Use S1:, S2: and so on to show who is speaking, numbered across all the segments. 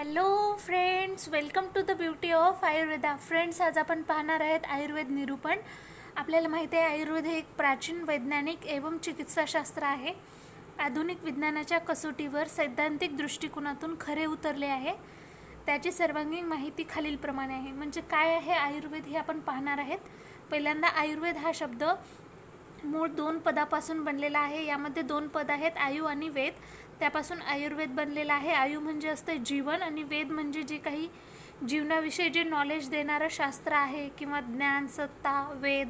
S1: Hello friends, welcome to the beauty of Ayurveda. Friends, आज आपण पाहणार आहेत आयुर्वेद निरूपण. आपल्याला माहिती आहे आयुर्वेद हे एक प्राचीन वैज्ञानिक एवं चिकित्साशास्त्र आहे. आधुनिक विज्ञानाच्या कसोटीवर सैद्धांतिक दृष्टिकोनातून खरे उतरले आहे. त्याची सर्वांगीण माहिती खालीलप्रमाणे आहे. म्हणजे काय आहे आयुर्वेद हे आपण पाहणार आहेत. पहिल्यांदा आयुर्वेद हा शब्द मूळ 2 पदापासून बनलेला आहे. यामध्ये 2 पद आहेत, आयु आणि वेद. त्यापासून आयुर्वेद बनलेला आहे. आयु म्हणजे असते जीवन आणि वेद म्हणजे जे काही जीवनाविषयी जे नॉलेज देणारं शास्त्र आहे किंवा ज्ञान, सत्ता, वेद,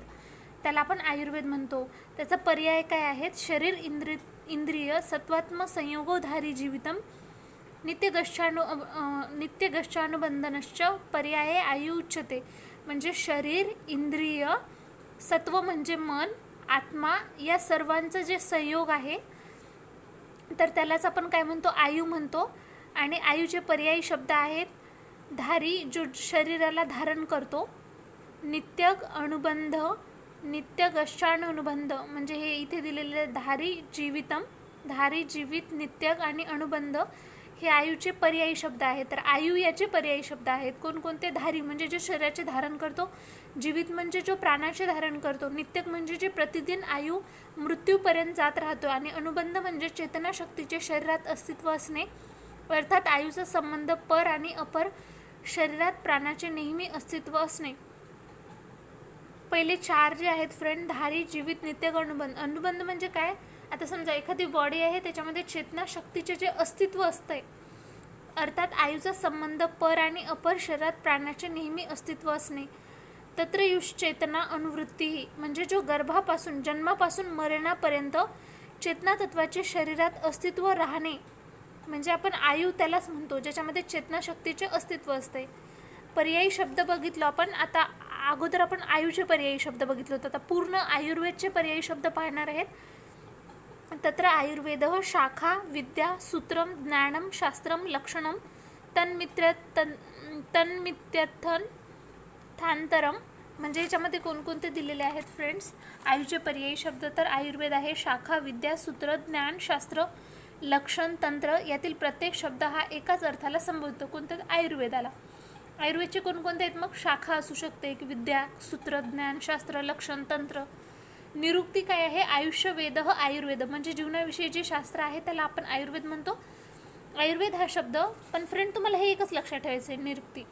S1: त्याला आपण आयुर्वेद म्हणतो. त्याचा पर्याय काय आहेत? शरीर, इंद्रिय सत्वात्म संयोगोधारी जीवितम नित्यगच्छानुबंधनश्च पर्याये आयु उच्यते. म्हणजे शरीर, इंद्रिय, सत्व म्हणजे मन, आत्मा या सर्वांचं जे संयोग आहे तर त्यालाच आपण काय म्हणतो? आयु म्हणतो. आणि आयुचे पर्यायी शब्द आहेत धारी, जो शरीराला धारण करतो, नित्यग अनुबंध, नित्यगच्छानुबंध म्हणजे हे इथे दिलेले धारी, जीवितम, धारी, जीवित, नित्यग आणि अनुबंध हे आयुचे पर्यायी शब्द आहेत. तर आयु याचे पर्यायी शब्द आहेत. कोणकोणते? धारी म्हणजे जे शरीराचे धारण करतो, जीवित म्हणजे जो प्राणाचे धारण करतो, नित्यक म्हणजे जे प्रतिदिन आयु मृत्यूपर्यंत जात राहतो, आणि अनुबंध म्हणजे चेतनाशक्तीचे शरीरात अस्तित्व असणे, अर्थात आयुचा संबंध पर आणि अपर शरीरात प्राणाचे नेहमी अस्तित्व असणे. पहिले 4 जे आहेत फ्रेंड, धारी, जीवित, नित्यक, अनुबंध. अनुबंध म्हणजे काय? आता समजा एखादी बॉडी आहे, त्याच्यामध्ये चेतनाशक्तीचे जे अस्तित्व असते, अर्थात आयुचा संबंध पर आणि अपर शरीरात प्राणाचे नेहमी अस्तित्व असणे. तत्र युश्चेतना अनुवृत्ती म्हणजे जो गर्भापासून जन्मापासून मरणापर्यंत चेतना तत्वाचे शरीरात अस्तित्व राहणे म्हणजे आपण आयु त्यालाच म्हणतो, ज्याच्यामध्ये चेतनाशक्तीचे अस्तित्व असते. पर्यायी शब्द बघितलो आपण. आता अगोदर आपण आयुचे पर्यायी शब्द बघितले होते. आता पूर्ण आयुर्वेदचे पर्यायी शब्द पाहणार आहेत. तत्र आयुर्वेदः शाखा विद्या सूत्रम ज्ञानम शास्त्रम लक्षणम तन्मित्यर्थन थांतरम. म्हणजे याच्यामध्ये कोणकोणते दिलेले आहेत फ्रेंड्स आयुचे पर्यायी शब्द? तर आयुर्वेद आहे शाखा, विद्या, सूत्र, ज्ञान, शास्त्र, लक्षण, तंत्र. यातील प्रत्येक शब्द हा एकाच अर्थाला संबोधतो. कोणत्या? आयुर्वेदाला. आयुर्वेदचे कोणकोणते आहेत मग? शाखा असू शकते, विद्या, सूत्र, ज्ञान, शास्त्र, लक्षण, तंत्र. निरुक्ती काय आहे? आयुष्य वेद आयुर्वेद म्हणजे जीवनाविषयी जे शास्त्र आहे त्याला आपण आयुर्वेद म्हणतो. आयुर्वेद हा शब्द, पण फ्रेंड तुम्हाला हे एकच लक्षात ठेवायचं आहे, निरुक्ती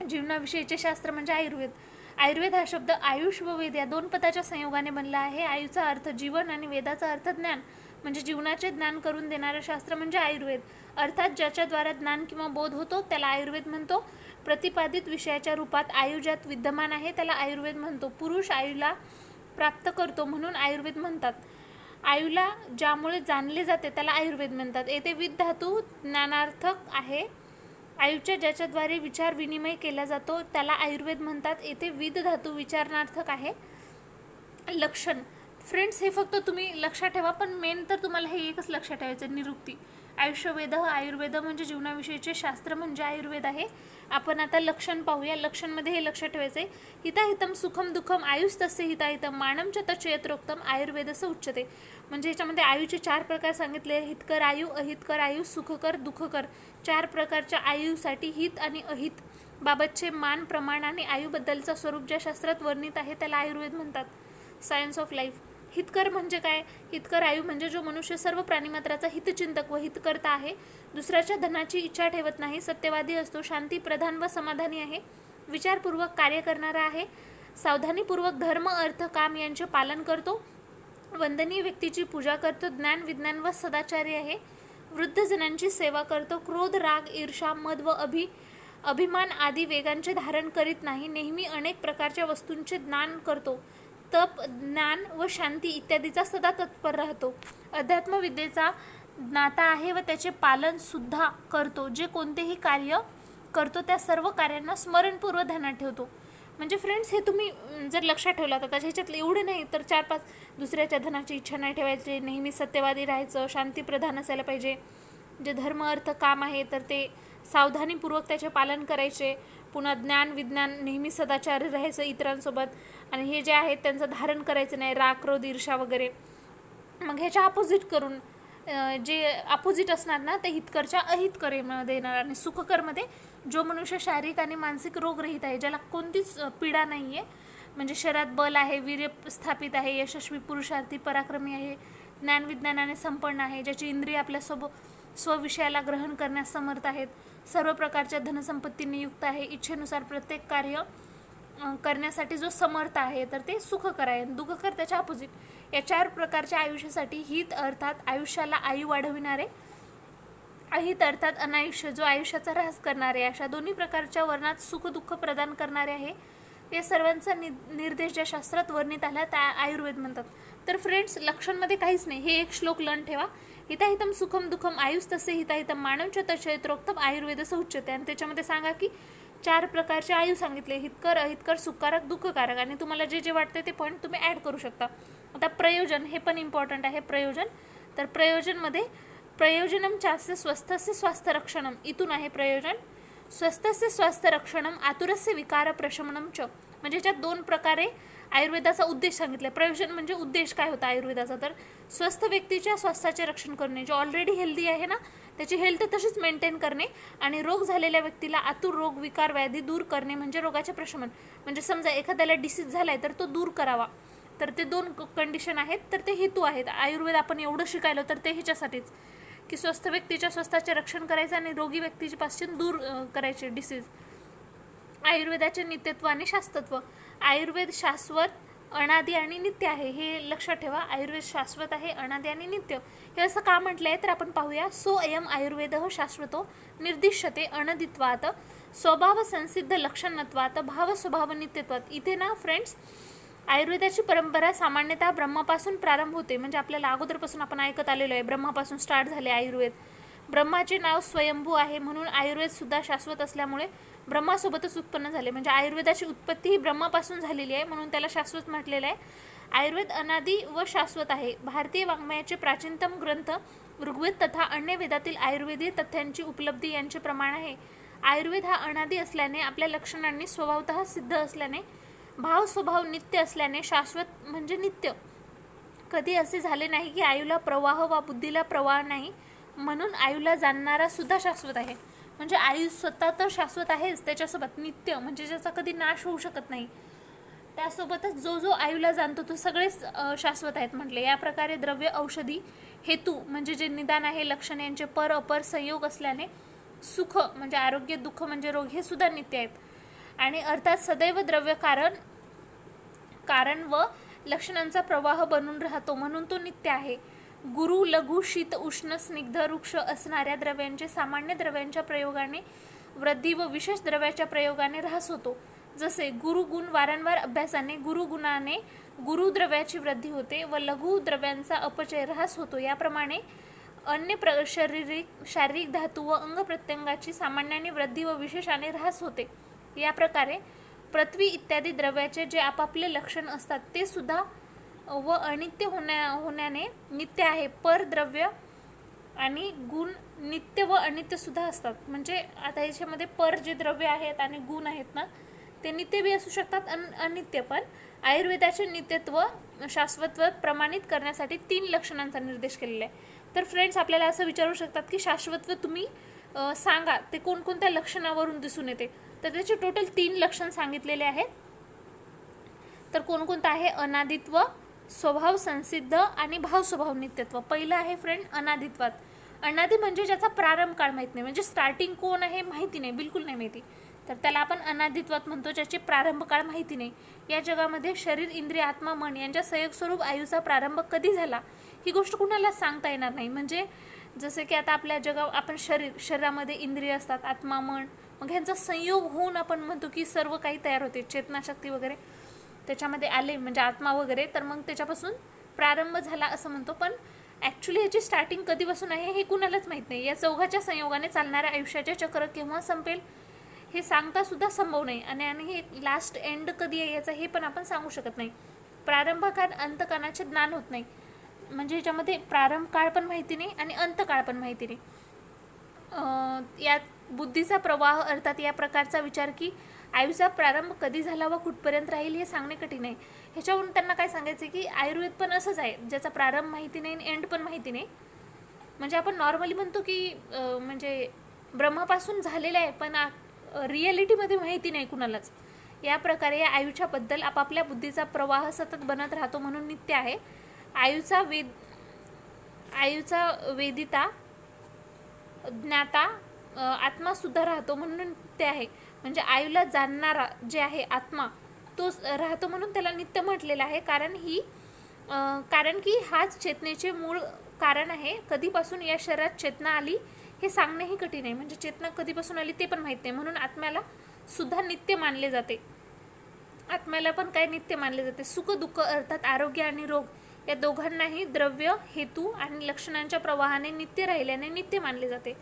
S1: जीवनाविषयीचे शास्त्र म्हणजे आयुर्वेद. आयुर्वेद हा शब्द आयुष व वेद या 2 पदाच्या संयोगाने बनला आहे. आयुचा अर्थ जीवन आणि वेदाचा अर्थ ज्ञान म्हणजे जीवनाचे ज्ञान करून देणारं शास्त्र म्हणजे आयुर्वेद. अर्थात ज्याच्याद्वारे ज्ञान किंवा बोध होतो त्याला आयुर्वेद म्हणतो. प्रतिपादित विषयाच्या रूपात आयु ज्यात विद्यमान आहे त्याला आयुर्वेद म्हणतो. पुरुष आयुला प्राप्त करतो म्हणून आयुर्वेद म्हणतात. आयुला ज्यामुळे जाणले जाते त्याला आयुर्वेद म्हणतात. येथे विद धातू ज्ञानार्थक आहे. आयुच्या ज्याच्याद्वारे विचार विनिमय केला जातो त्याला आयुर्वेद म्हणतात. येथे विद धातू विचारणार्थक आहे. लक्षण फ्रेंड्स हे फक्त तुम्ही लक्षात ठेवा, पण मेन तर तुम्हाला हे एकच लक्षात ठेवायचं, निरुक्ती. आयुष्यवेद आयुर्वेद म्हणजे जीवनाविषयीचे शास्त्र म्हणजे आयुर्वेद आहे. आपण आता लक्षण पाहूया. लक्षणमध्ये हे लक्षात ठेवायचं आहे, हिताहितम सुखम दुःखम आयुस्तस्य हिताहितम मानम च तच्च यत्रोक्तम आयुर्वेदस्य उच्यते. म्हणजे ह्याच्यामध्ये आयुचे 4 प्रकार सांगितले. हितकर आयु, अहितकर आयु, सुखकर, दुःखकर. 4 प्रकारच्या आयुसाठी हित आणि अहित बाबतचे मान, प्रमाण आणि आयुबद्दलचा स्वरूप ज्या शास्त्रात वर्णित आहे त्याला आयुर्वेद म्हणतात. Science of life. हितकर म्हणजे काय? हितकर आयु म्हणजे जो मनुष्य सर्व प्राणीमात्राचा हितचिंतक व हितकर्ता आहे, दुसऱ्याच्या धनाची इच्छा ठेवत नाही, सत्यवादी असतो, शांती प्रधान व समाधानी आहे, विचारपूर्वक कार्य करणारा आहे, सावधानीपूर्वक धर्म, अर्थ, काम यांचे पालन करतो, वंदनीय व्यक्तीची पूजा करतो, ज्ञान, विज्ञान व सदाचारी आहे, वृद्ध जनांची सेवा करतो, क्रोध, राग, ईर्षा, मद व अभिमान आदी वेगांचे धारण करीत नाही, नेहमी अनेक प्रकारच्या वस्तूंचे ज्ञान करतो, तप, ज्ञान व शांती इत्यादीचा सदा तत्पर राहतो, अध्यात्मविद्येचा ज्ञाता आहे व त्याचे पालन सुद्धा करतो, जे कोणतेही कार्य करतो त्या सर्व कार्यांना स्मरणपूर्वक ध्यानात ठेवतो. म्हणजे फ्रेंड्स हे तुम्ही जर लक्षात ठेवलात, आता ह्याच्यातलं एवढे नाही तर 4-5 दुसऱ्याच्या धनाची इच्छा नाही ठेवायची, नेहमी सत्यवादी राहायचं, शांतीप्रधान असायला पाहिजे, जे धर्म, अर्थ, काम आहे तर ते सावधानीपूर्वक त्याचे पालन करायचे, पुन्हा ज्ञान, विज्ञान, नेहमी सदाचारी राहायचं इतरांसोबत, आणि हे जे आहेत त्यांचं धारण करायचं नाही, राग, क्रोध, ईर्षा वगैरे. मग ह्याच्या अपोजिट करून जे अपोजिट असणार ना ते हितकरच्या अहितकरेमध्ये येणार. आणि सुखकरमध्ये जो मनुष्य शारीरिक आणि मानसिक रोगरहित आहे, ज्याला कोणतीच पीडा नाही आहे, म्हणजे शरीरात बल आहे, वीर्य स्थापित आहे, यशस्वी पुरुषार्थी पराक्रमी आहे, ज्ञानविज्ञानाने संपन्न आहे, ज्याची इंद्रिय आपल्या स्वविषयाला ग्रहण करण्यास समर्थ आहेत, सर्व प्रकारच्या धनसंपत्तीने युक्त आहे, इच्छेनुसार प्रत्येक कार्य करण्यासाठी जो समर्थ आहे, तर ते सुखकर आहे. दुःखकर त्याच्या अपोजिट. या 4 प्रकारच्या आयुष्यासाठी हित अर्थात आयुष्याला आयु वाढविणारे, अहित अर्थात अनायुष्य जो आयुष्याचा ऱ्हास करणारे, अशा दोन्ही प्रकारच्या वर्णात सुख दुःख प्रदान करणारे आहे. या सर्वांचा निर्देश ज्या शास्त्रात वर्णित आला त्या आयुर्वेद म्हणतात. तर फ्रेंड्स, लक्षणमध्ये काहीच नाही. हे एक श्लोक लर्न ठेवा. हिताहितम सुखम दुःखम आयुष तसे हिताहितम मानवच तच्छेत्रोक्तम आयुर्वेदचं उच्चते. आणि त्याच्यामध्ये सांगा की 4 प्रकारचे आयु सांगितले, हितकर, अहितकर, सुखकारक, दुःखकारक. आणि तुम्हाला जे जे वाटते ते पॉईंट तुम्ही ॲड करू शकता. आता प्रयोजन, हे पण इम्पॉर्टंट आहे. प्रयोजन, तर प्रयोजनमध्ये प्रयोजनम चास्य स्वस्थस्य स्वास्थ्य रक्षणम, इथून आहे प्रयोजन. स्वस्थस्य स्वास्थ्य रक्षणम आतुरस्य विकार प्रशमनम च. म्हणजे याच्यात 2 प्रकारे आयुर्वेदाचा उद्देश सांगितला. प्रयोजन म्हणजे उद्देश काय होता आयुर्वेदाचा, तर स्वस्थ व्यक्तीच्या स्वास्थ्याचे रक्षण करणे, जो ऑलरेडी हेल्दी आहे ना त्याची हेल्थ तशीच मेंटेन करणे, आणि रोग झालेल्या व्यक्तीला आतुर रोग विकार व्याधी दूर करणे म्हणजे रोगाचे प्रशमन. म्हणजे समजा एखाद्याला डिसीज झालाय तर तो दूर करावा. तर ते 2 कंडिशन आहेत, तर ते हेतू आहेत. आयुर्वेद आपण एवढं शिकायलो तर ते ह्याच्यासाठीच की स्वस्थ व्यक्तीच्या स्वास्थ्याचे रक्षण करायचं आणि रोगी व्यक्तीपासून दूर करायचे डिसीज. आयुर्वेदाचे नित्यत्व आणि शास्त्रत्व. आयुर्वेद शाश्वत, अनादि आणि नित्य आहे, हे लक्षात ठेवा. आयुर्वेद शाश्वत आहे, अनादि आणि नित्य. हे असं का म्हटलं आहे तर आपण पाहूया. सो अयम आयुर्वेदः शाश्वतो निर्दिश्यते अनदित्वात स्वभाव संसिद्ध लक्षणत्वात भाव स्वभाव नित्यत्वात. इथे ना फ्रेंड्स, आयुर्वेदाची परंपरा सामान्यतः ब्रह्मापासून प्रारंभ होते. म्हणजे आपल्याला अगोदरपासून आपण ऐकत आलेलो आहे, ब्रह्मापासून स्टार्ट झाले आयुर्वेद. ब्रह्माचे नाव स्वयंभू आहे म्हणून आयुर्वेद सुद्धा शाश्वत असल्यामुळे ब्रह्मासोबतच उत्पन्न झाले. म्हणजे आयुर्वेदाची उत्पत्ती ही ब्रह्मापासून झालेली आहे म्हणून त्याला शाश्वत म्हटलेलं आहे. आयुर्वेद अनादि व शाश्वत आहे. भारतीय वाङ्मयाचे प्राचीनतम ग्रंथ ऋग्वेद तथा अन्य वेदातील आयुर्वेदीय तथ्यांची उपलब्धी यांचे प्रमाण आहे. आयुर्वेद हा अनादि असल्याने, आपल्या लक्षणांनी स्वभावतः सिद्ध असल्याने, भाव स्वभाव नित्य असल्याने शाश्वत म्हणजे नित्य. कधी असे झाले नाही की आयुला प्रवाह वा बुद्धीला प्रवाह नाही, म्हणून आयुला जाणणारा सुद्धा शाश्वत आहे. म्हणजे आयु स्वतः तर शाश्वत आहेच, त्याच्यासोबत नित्य म्हणजे ज्याचा कधी नाश होऊ शकत नाही, त्यासोबतच जो जो आयुला जाणतो तो सगळेच शाश्वत आहेत म्हटले. या प्रकारे द्रव्य, औषधी, हेतू म्हणजे जे निदान आहे, लक्षण यांचे पर अपर संयोग असल्याने सुख म्हणजे आरोग्य, दुःख म्हणजे रोग हे सुद्धा नित्य आहेत. आणि अर्थात सदैव द्रव्य कारण व लक्षणांचा प्रवाह बनून राहतो म्हणून तो नित्य आहे. गुरु, लघु, शीत, उष्ण, स्निग्ध, वृक्ष असणाऱ्या द्रव्यांचे सामान्य द्रव्यांच्या प्रयोगाने वृद्धी व विशेष द्रव्याच्या प्रयोगाने ह्रास होतो. जसे गुरुगुण वारंवार अभ्यासाने गुरुगुणाने गुरुद्रव्याची वृद्धी होते व लघु द्रव्यांचा अपचय ह्रास होतो. याप्रमाणे अन्य शारीरिक धातू व अंग प्रत्यंगाची सामान्याने वृद्धी व विशेषाने ह्रास होते. या प्रकारे पृथ्वी इत्यादी द्रव्याचे जे आपापले लक्षण असतात ते सुद्धा व अनित्य होण्याने नित्य आहे. पर द्रव्य आणि गुण नित्य व अनित्य सुद्धा असतात. म्हणजे आता याच्यामध्ये पर जे द्रव्य आहेत आणि गुण आहेत ना ते नित्य बी असू शकतात, अनित्य पण. आयुर्वेदाचे नित्यत्व शाश्वतत्व प्रमाणित करण्यासाठी 3 लक्षणांचा निर्देश केलेला आहे. तर फ्रेंड्स, आपल्याला असं विचारू शकतात की शाश्वतत्व तुम्ही सांगा ते कोणकोणत्या लक्षणावरून दिसून येते, तर त्याचे टोटल 3 लक्षण सांगितलेले आहेत. तर कोणकोणतं आहे? अनादित्व, स्वभाव संसिद्ध आणि भाव स्वभाव नित्यत्व. पहिलं आहे फ्रेंड अनादित्वात. अनादि म्हणजे ज्याचा प्रारंभ काळ माहीत नाही, म्हणजे स्टार्टिंग कोण आहे माहिती नाही, बिलकुल नाही माहिती, तर त्याला आपण अनादित्वात म्हणतो, ज्याचे प्रारंभ काळ माहिती नाही. या जगामध्ये शरीर, इंद्रिय, आत्मा, मन यांच्या संयोग स्वरूप आयुचा प्रारंभ कधी झाला ही गोष्ट कुणाला सांगता येणार नाही. म्हणजे जसे की आता आपल्या आपण शरीरामध्ये इंद्रिय असतात, आत्मा, मन, मग ह्यांचा संयोग होऊन आपण म्हणतो की सर्व काही तयार होते, चेतनाशक्ती वगैरे त्याच्यामध्ये आले म्हणजे आत्मा वगैरे, तर मग त्याच्यापासून प्रारंभ झाला असं म्हणतो. पण ॲक्च्युली ह्याची स्टार्टिंग कधीपासून आहे हे कुणालाच माहीत नाही. या चौघाच्या संयोगाने चालणाऱ्या आयुष्याचे चक्र केव्हा संपेल हे सांगता सुद्धा संभव नाही. आणि हे लास्ट एंड कधी आहे याचं हे पण आपण सांगू शकत नाही. प्रारंभकाळ अंतकाळाचे ज्ञान होत नाही, म्हणजे ह्याच्यामध्ये प्रारंभ काळ पण माहिती नाही आणि अंतकाळ पण माहिती नाही. यात बुद्धीचा प्रवाह अर्थात या प्रकारचा विचार की आयुचा प्रारंभ कधी झाला व कुठपर्यंत राहील हे सांगणे कठीण आहे. ह्याच्यावरून त्यांना काय सांगायचं की आयुर्वेद पण असंच आहे, ज्याचा प्रारंभ माहिती नाही आणि एंड पण माहिती नाही. म्हणजे आपण नॉर्मली म्हणतो की म्हणजे ब्रह्मापासून झालेलं आहे, पण रिॲलिटीमध्ये माहिती नाही कुणालाच. या प्रकारे या आयुष्याबद्दल आपापल्या बुद्धीचा प्रवाह सतत बनत राहतो म्हणून नित्य आहे. आयुचा वेदिता ज्ञाता आत्मासुद्धा राहतो म्हणून नित्य आहे. म्हणजे आयुला जाणणारा जे आहे आत्मा तो राहतो म्हणून त्याला नित्य म्हटलेलं आहे. कारण की हाच चेतनेचे मूळ कारण आहे. कधीपासून या शरीरात चेतना आली हे सांगणेही कठीण आहे. म्हणजे चेतना कधीपासून आली ते पण माहीत नाही, म्हणून आत्म्याला सुद्धा नित्य मानले जाते. आत्म्याला पण काय नित्य मानले जाते. सुख दुःख अर्थात आरोग्य आणि रोग या दोघांनाही द्रव्य हेतू आणि लक्षणांच्या प्रवाहाने नित्य राहिल्याने नित्य मानले जाते.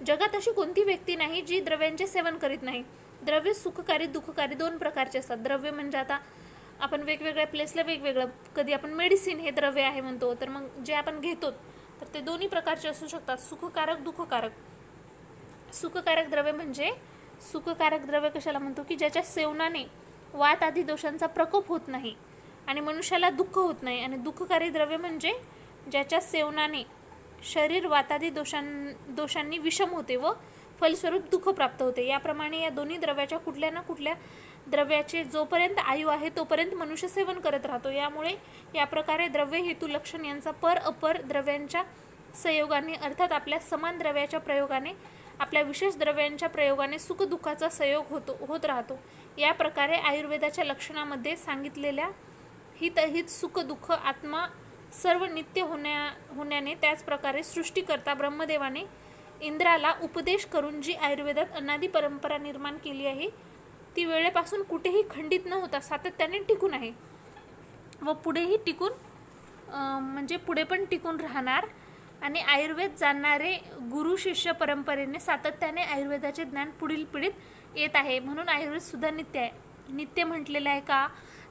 S1: जगात अशी कोणती व्यक्ती नाही जी द्रव्यांचे सेवन करीत नाही. द्रव्य सुखकारी दुःखकारी दोन प्रकारचे असतात. द्रव्य म्हणजे आता आपण वेगवेगळ्या प्लेसला वेगवेगळं, कधी आपण मेडिसिन हे द्रव्य आहे म्हणतो, तर मग जे आपण घेतो तर ते दोन्ही प्रकारचे असू शकतात, सुखकारक दुःखकारक. सुखकारक द्रव्य म्हणजे सुखकारक द्रव्य कशाला म्हणतो की ज्याच्या सेवनाने वात आदी दोषांचा प्रकोप होत नाही आणि मनुष्याला दुःख होत नाही. आणि दुःखकारी द्रव्य म्हणजे ज्याच्या सेवनाने शरीर वातादी दोषांनी विषम होते व फलस्वरूप दुःख प्राप्त होते. याप्रमाणे या दोन्ही द्रव्याच्या कुठल्या ना कुठल्या द्रव्याचे जोपर्यंत आयु आहे तोपर्यंत मनुष्य सेवन करत राहतो. यामुळे या प्रकारे द्रव्य हेतू लक्षण यांचा पर अपर द्रव्यांच्या संयोगाने अर्थात आपल्या समान द्रव्याच्या प्रयोगाने आपल्या विशेष द्रव्यांच्या प्रयोगाने सुख दुःखाचा संयोग होत राहतो. या प्रकारे आयुर्वेदाच्या लक्षणामध्ये सांगितलेल्या हित सुख दुःख आत्मा सर्व नित्य होण्याने त्याचप्रकारे सृष्टीकर्ता ब्रह्मदेवाने इंद्राला उपदेश करून जी आयुर्वेदात अनादी परंपरा निर्माण केली आहे ती वेळेपासून कुठेही खंडित न होता सातत्याने टिकून आहे व पुढेही टिकून म्हणजे पुढे पण टिकून राहणार. आणि आयुर्वेद जाणणारे गुरु शिष्य परंपरेने सातत्याने आयुर्वेदाचे ज्ञान पुढील पिढीत येत आहे. म्हणून आयुर्वेद सुद्धा नित्य आहे. नित्य म्हटलेलं आहे का,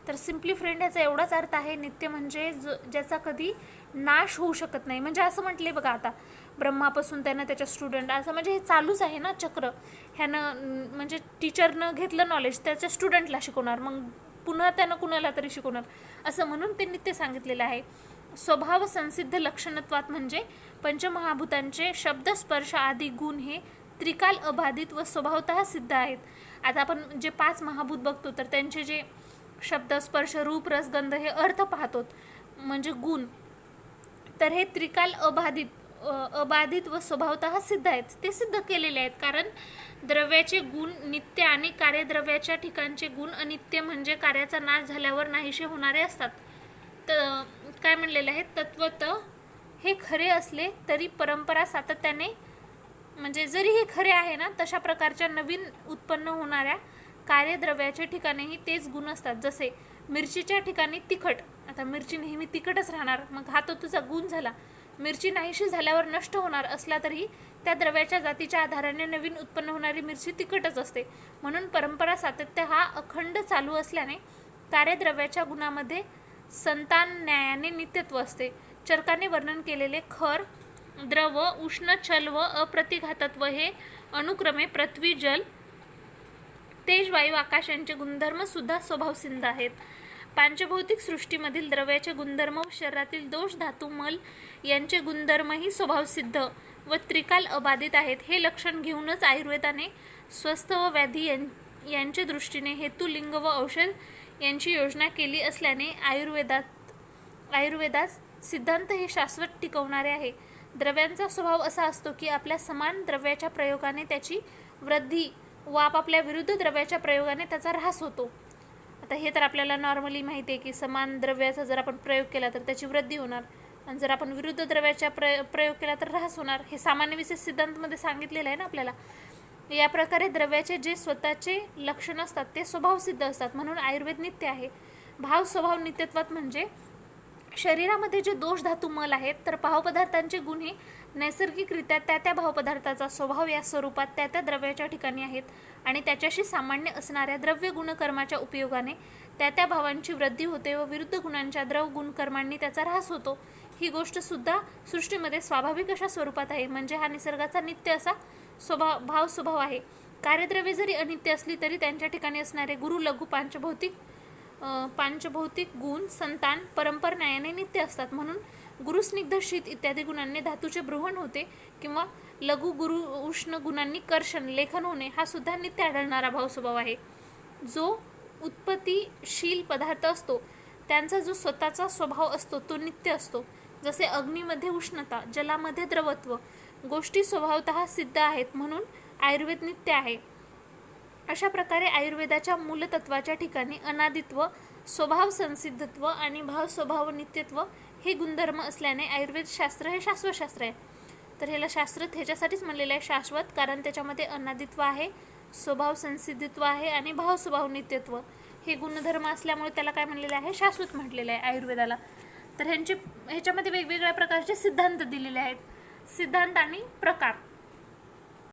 S1: तर सिम्पली फ्रेंड याचा एवढाच अर्थ आहे, नित्य म्हणजे ज्याचा कधी नाश होऊ शकत नाही. म्हणजे असं म्हटले बघा, आता ब्रह्मापासून त्यानं त्याच्या स्टुडंट असं म्हणजे हे चालूच आहे ना चक्र. ह्यानं म्हणजे टीचरनं घेतलं नॉलेज त्याच्या स्टुडंटला शिकवणार, मग पुन्हा त्यानं कुणाला तरी शिकवणार, असं म्हणून ते नित्य सांगितलेलं आहे. स्वभाव संसिद्ध लक्षणत्वात म्हणजे पंचमहाभूतांचे शब्द स्पर्श आदी गुण हे त्रिकाल अबाधित व स्वभावतः सिद्ध आहेत. आता आपण जे 5 महाभूत बघतो तर त्यांचे जे शब्द स्पर्श रूप रस गंध हे अर्थ पाहतो म्हणजे गुण, तर हे त्रिकाल अबाधित व स्वभावतः सिद्ध आहेत. ते सिद्ध केलेले आहेत. कारण द्रव्याचे गुण नित्य आणि कार्यद्रव्याच्या ठिकाणचे गुण अनित्य म्हणजे कार्याचा नाश झाल्यावर नाहीसे होणारे असतात. तर काय म्हणलेलं आहे, तत्वतः हे खरे असले तरी परंपरा सातत्याने म्हणजे जरी हे खरे आहे ना तशा प्रकारच्या नवीन उत्पन्न होणाऱ्या कार्यद्रव्याच्या ठिकाणीही तेच गुण असतात. जसे मिरचीच्या ठिकाणी तिखट, आता मिरची नेहमी तिखटच राहणार, मग हा तो तुझा गुण झाला. मिरची नाहीशी झाल्यावर नष्ट होणार असला तरी त्या द्रव्याच्या जातीच्या आधाराने नवीन उत्पन्न होणारी मिरची तिखटच असते. म्हणून परंपरा सातत्य हा अखंड चालू असल्याने कार्यद्रव्याच्या गुणामध्ये संतान न्यायाने नित्यत्व असते. चरकाने वर्णन केलेले खर, द्रव, उष्ण, चल व अप्रतिघातत्व हे अनुक्रमे पृथ्वी, जल, तेज, वायू, आकाश यांचे गुणधर्म सुद्धा स्वभावसिद्ध आहेत. पांचभौतिक सृष्टीमधील द्रव्याचे गुणधर्म व शरीरातील दोष, धातू, मल यांचे गुणधर्मही स्वभावसिद्ध व त्रिकाल अबाधित आहेत. हे लक्षण घेऊनच आयुर्वेदाने स्वस्थ व व्याधी यांच्या दृष्टीने हेतू, लिंग व औषध यांची योजना केली असल्याने आयुर्वेदात सिद्धांत हे शाश्वत टिकवणारे आहे. द्रव्यांचा स्वभाव असा असतो की आपल्या समान द्रव्याच्या प्रयोगाने त्याची वृद्धी व आपापल्या विरुद्ध द्रव्याच्या प्रयोगाने त्याचा ऱ्हास होतो. आता हे तर आपल्याला नॉर्मली माहिती आहे की समान द्रव्याचा जर आपण प्रयोग केला तर त्याची वृद्धी होणार आणि जर आपण विरुद्ध द्रव्याचा प्रयोग केला तर ऱ्हास होणार. हे सामान्य विशेष सिद्धांतमध्ये सांगितलेलं आहे ना आपल्याला. या प्रकारे द्रव्याचे जे स्वतःचे लक्षण असतात ते स्वभावसिद्ध असतात. म्हणून आयुर्वेद नित्य आहे. भाव स्वभाव नित्यत्वात म्हणजे शरीरामध्ये जे दोष, धातू, मल आहेत तर भावपदार्थांचे गुण हे नैसर्गिकरित्या त्या भावपदार्थाचा स्वभाव या स्वरूपात त्या द्रव्याच्या ठिकाणी आहेत आणि त्याच्याशी सामान्य असणाऱ्या द्रव्य गुणकर्माच्या उपयोगाने त्या भावांची वृद्धी होते व विरुद्ध गुणांच्या द्रव गुणकर्मांनी त्याचा ऱ्हास होतो. ही गोष्ट सुद्धा सृष्टीमध्ये स्वाभाविक अशा स्वरूपात आहे. म्हणजे हा निसर्गाचा नित्य असा भाव स्वभाव आहे. कार्यद्रव्ये जरी अनित्य असली तरी त्यांच्या ठिकाणी असणारे गुरु, लघु, पांचभौतिक गुण संतान परंपर न्यायाने नित्य असतात. म्हणून गुरुस्निग्ध शीत इत्यादी गुणांनी धातूचे ब्रोहण होते किंवा लघु गुरु उष्ण गुणांनी कर्षण लेखन होणे हा सुद्धा नित्य आढळणारा भावस्वभाव आहे. जो उत्पत्तीशील पदार्थ असतो त्यांचा जो स्वतःचा स्वभाव असतो तो नित्य असतो. जसे अग्नीमध्ये उष्णता, जलामध्ये द्रवत्व, गोष्टी स्वभावतः सिद्ध आहेत म्हणून आयुर्वेद नित्य आहे. अशा प्रकारे आयुर्वेदाच्या मूलतत्वाच्या ठिकाणी अनादित्व, स्वभाव संसिद्धत्व आणि भाव स्वभाव नित्यत्व हे गुणधर्म असल्याने आयुर्वेद शास्त्र हे शाश्वत शास्त्र आहे. तर ह्याला शास्त्र ह्याच्यासाठीच म्हणलेलं आहे शाश्वत, कारण त्याच्यामध्ये अनादित्व आहे, स्वभाव संसिद्धित्व आहे आणि भाव स्वभाव नित्यत्व हे गुणधर्म असल्यामुळे त्याला काय म्हणलेलं आहे, शाश्वत म्हटलेलं आहे आयुर्वेदाला. तर ह्याच्यामध्ये वेगवेगळ्या प्रकारचे सिद्धांत दिलेले आहेत. सिद्धांत आणि प्रकार.